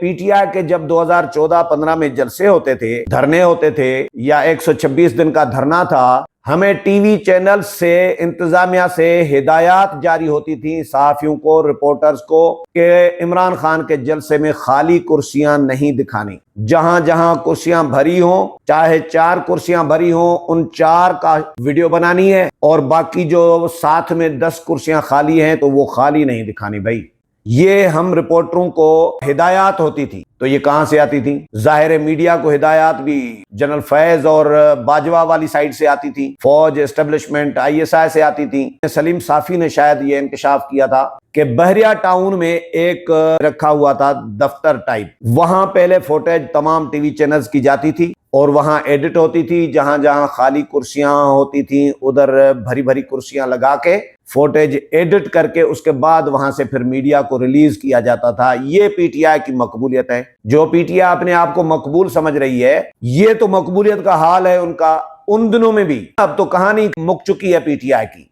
P T I کے جب 2014-15 میں جلسے ہوتے تھے، دھرنے ہوتے تھے، یا 126 دن کا دھرنا تھا، ہمیں ٹی وی چینل سے، انتظامیہ سے ہدایات جاری ہوتی تھیں صحافیوں کو، رپورٹرز کو، کہ عمران خان کے جلسے میں خالی کرسیاں نہیں دکھانی، جہاں جہاں کرسیاں بھری ہوں، چاہے 4 کرسیاں بھری ہوں، ان 4 کا ویڈیو بنانی ہے، اور باقی جو ساتھ میں 10 کرسیاں خالی ہیں تو وہ خالی نہیں دکھانی بھائی۔ یہ ہم رپورٹروں کو ہدایات ہوتی تھی، تو یہ کہاں سے آتی تھی؟ ظاہر میڈیا کو ہدایات بھی جنرل فیض اور باجوہ والی سائیڈ سے آتی تھی، فوج، اسٹیبلشمنٹ، ISI سے آتی تھی۔ سلیم صافی نے شاید یہ انکشاف کیا تھا کہ بحریہ ٹاؤن میں ایک رکھا ہوا تھا دفتر ٹائپ، وہاں پہلے فوٹیج تمام ٹی وی چینلز کی جاتی تھی، اور وہاں ایڈٹ ہوتی تھی، جہاں جہاں خالی کرسیاں ہوتی تھیں ادھر بھری بھری کرسیاں لگا کے فوٹیج ایڈٹ کر کے اس کے بعد وہاں سے پھر میڈیا کو ریلیز کیا جاتا تھا۔ یہ پی ٹی آئی کی مقبولیت ہے۔ جو پی ٹی آئی اپنے آپ کو مقبول سمجھ رہی ہے، یہ تو مقبولیت کا حال ہے ان کا ان دنوں میں بھی، اب تو کہانی مک چکی ہے پی ٹی آئی کی۔